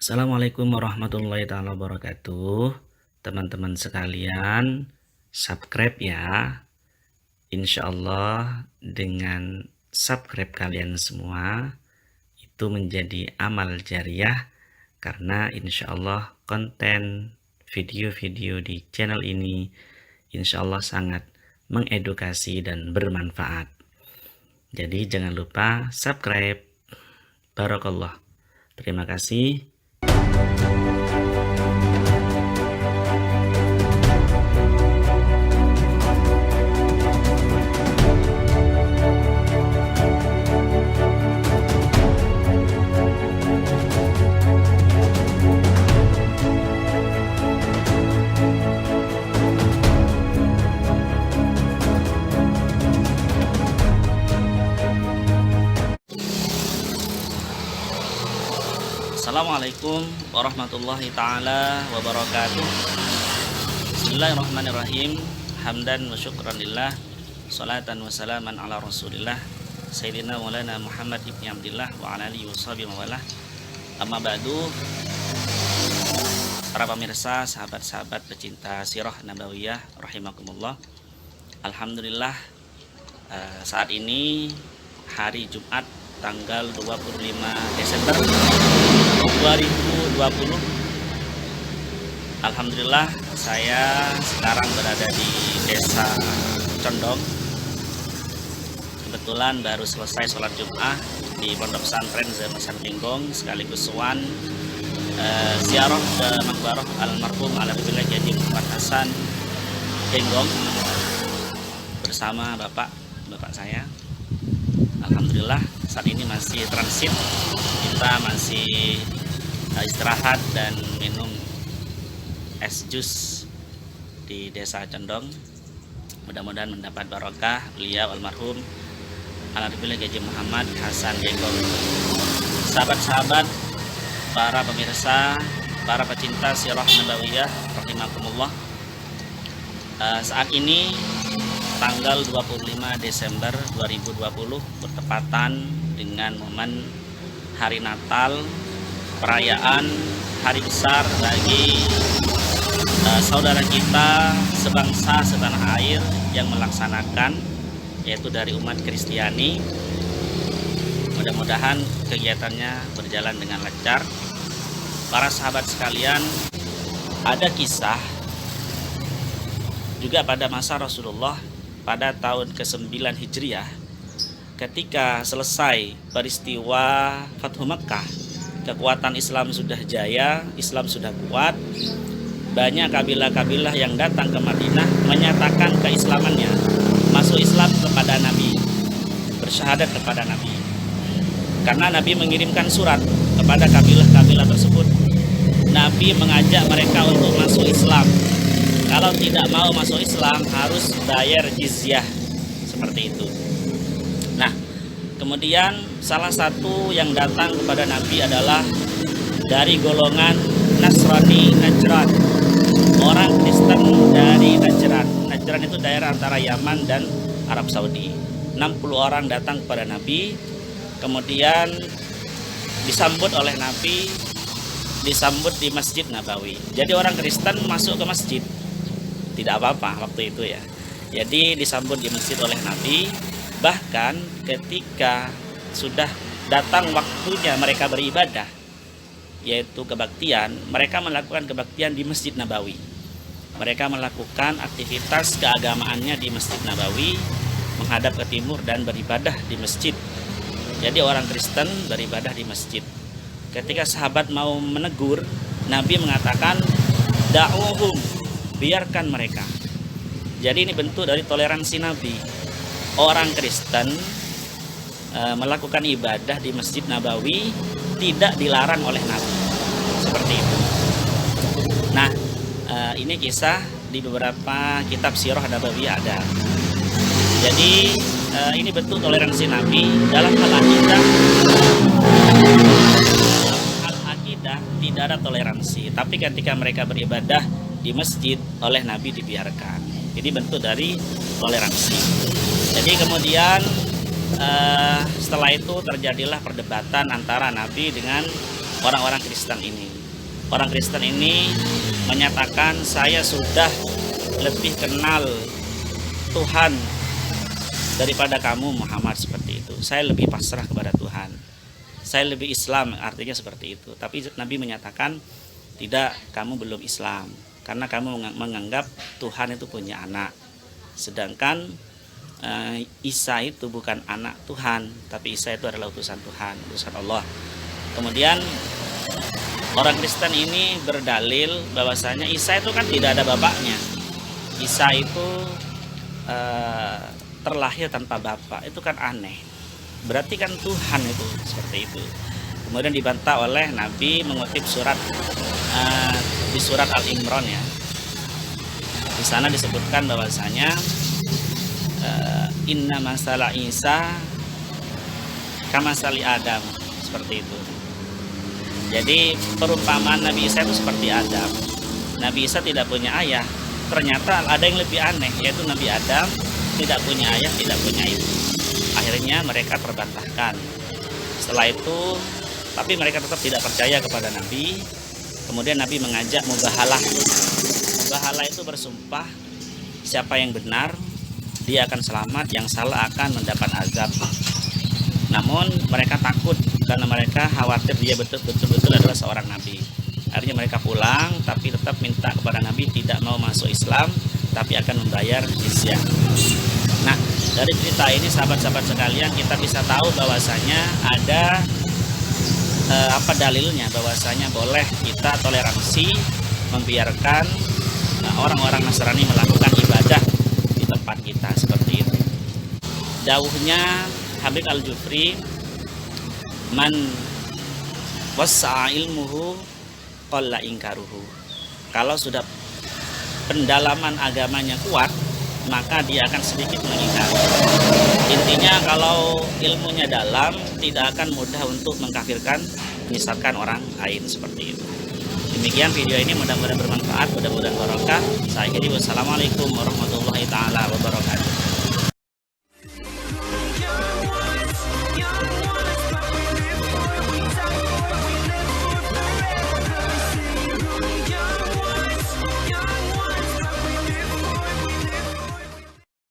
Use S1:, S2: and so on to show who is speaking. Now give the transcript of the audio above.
S1: Assalamualaikum warahmatullahi taala wabarakatuh. Teman-teman sekalian, subscribe ya. Insya Allah dengan subscribe kalian semua itu menjadi amal jariah, karena insya Allah konten video-video di channel ini insya Allah sangat mengedukasi dan bermanfaat. Jadi jangan lupa subscribe. Barakallah. Terima kasih. Assalamualaikum warahmatullahi taala wabarakatuh. Bismillahirrahmanirrahim. Hamdan wa syukran lillah, salatan wa salaman ala rasulillah Sayyidina Maulana Muhammad ibn Abdillah wa ala alihi washabihi wa walah. Amma ba'du. Para pemirsa, sahabat-sahabat pecinta sirah nabawiyah rahimakumullah. Alhamdulillah, saat ini hari Jumat tanggal 25 Desember 2020. Alhamdulillah, saya sekarang berada di Desa Condong. Kebetulan baru selesai sholat Jumat di Pondok Pesantren Zamasan Linggong, sekaligus sowan ziarah ke Makbarah almarhum Alhamdulillah Haji Muhammad Hasan Linggong bersama bapak saya. Alhamdulillah, saat ini masih transit, kita masih istirahat dan minum es jus di Desa Condong. Mudah-mudahan mendapat barokah beliau almarhum Alhamdulillah Haji Muhammad Hasan Linggong. Sahabat-sahabat, para pemirsa, para pecinta sirah nabawiyah rahimakumullah, saat ini tanggal 25 Desember 2020 bertepatan dengan momen hari Natal, perayaan hari besar bagi saudara kita sebangsa setanah air yang melaksanakan, yaitu dari umat Kristiani. Mudah-mudahan kegiatannya berjalan dengan lancar. Para sahabat sekalian, ada kisah juga pada masa Rasulullah pada tahun ke-9 Hijriah, ketika selesai peristiwa Fathu Makkah, kekuatan Islam sudah jaya, Islam sudah kuat, banyak kabilah-kabilah yang datang ke Madinah menyatakan keislamannya, masuk Islam kepada Nabi, bersyahadat kepada Nabi. Karena Nabi mengirimkan surat kepada kabilah-kabilah tersebut, Nabi mengajak mereka untuk masuk Islam. Kalau tidak mau masuk Islam harus bayar jizyah, seperti itu. Nah, kemudian salah satu yang datang kepada Nabi adalah dari golongan Nasrani Najran, orang Kristen dari Najran. Najran itu daerah antara Yaman dan Arab Saudi. 60 orang datang kepada Nabi, kemudian disambut oleh Nabi, disambut di Masjid Nabawi. Jadi orang Kristen masuk ke masjid, tidak apa-apa waktu itu ya. Jadi disambut di masjid oleh Nabi. Bahkan ketika sudah datang waktunya mereka beribadah, yaitu kebaktian, mereka melakukan kebaktian di Masjid Nabawi. Mereka melakukan aktivitas keagamaannya di Masjid Nabawi, menghadap ke timur dan beribadah di masjid. Jadi orang Kristen beribadah di masjid. Ketika sahabat mau menegur, Nabi mengatakan, da'uhum, biarkan mereka. Jadi ini bentuk dari toleransi Nabi. Orang Kristen melakukan ibadah di Masjid Nabawi tidak dilarang oleh Nabi, seperti itu. Nah, ini kisah di beberapa kitab sirah Nabawi ada. Jadi ini bentuk toleransi Nabi dalam hal akidah tidak ada toleransi, tapi ketika mereka beribadah di masjid oleh Nabi dibiarkan. Ini bentuk dari toleransi. Jadi kemudian setelah itu terjadilah perdebatan antara Nabi dengan orang-orang Kristen ini. orang Kristen ini menyatakan saya sudah lebih kenal Tuhan daripada kamu Muhammad, seperti itu. Saya lebih pasrah kepada Tuhan. Saya lebih Islam, artinya seperti itu. Tapi Nabi menyatakan tidak, kamu belum Islam karena kamu menganggap Tuhan itu punya anak. Sedangkan Isa itu bukan anak Tuhan, tapi Isa itu adalah utusan Tuhan, utusan Allah. Kemudian orang Kristen ini berdalil bahwasanya Isa itu kan tidak ada bapaknya. Isa itu terlahir tanpa bapak, itu kan aneh. Berarti kan Tuhan itu seperti itu. Kemudian dibantah oleh Nabi mengutip surat di surat Al-Imran ya. Di sana disebutkan bahwasanya inna masalah Isa kamasali Adam, seperti itu. Jadi perumpamaan Nabi Isa itu seperti Adam. Nabi Isa tidak punya ayah. Ternyata ada yang lebih aneh, yaitu Nabi Adam tidak punya ayah, tidak punya ibu. Akhirnya mereka terbantahkan. Setelah itu, tapi mereka tetap tidak percaya kepada Nabi. Kemudian Nabi mengajak mubahalah. Mubahalah itu bersumpah, siapa yang benar dia akan selamat, yang salah akan mendapat azab. Namun mereka takut karena mereka khawatir dia betul-betul adalah seorang nabi. Akhirnya mereka pulang, tapi tetap minta kepada Nabi tidak mau masuk Islam, tapi akan membayar jizyah. Nah, dari cerita ini sahabat-sahabat sekalian, kita bisa tahu bahwasanya ada apa dalilnya bahwasanya boleh kita toleransi membiarkan orang-orang Nasrani melakukan ibadah di tempat kita, seperti itu. Dawuhnya Habib Al-Jufri, man wasa ilmuhu qalla ingkaruhu. Kalau sudah pendalaman agamanya kuat, maka dia akan sedikit mengingkar. Intinya kalau ilmunya dalam, tidak akan mudah untuk mengkafirkan, menyesatkan orang lain, seperti itu. Demikian video ini, mudah-mudahan bermanfaat, mudah-mudahan barokah. Saya akhiri, wassalamualaikum warahmatullahi taala wabarakatuh.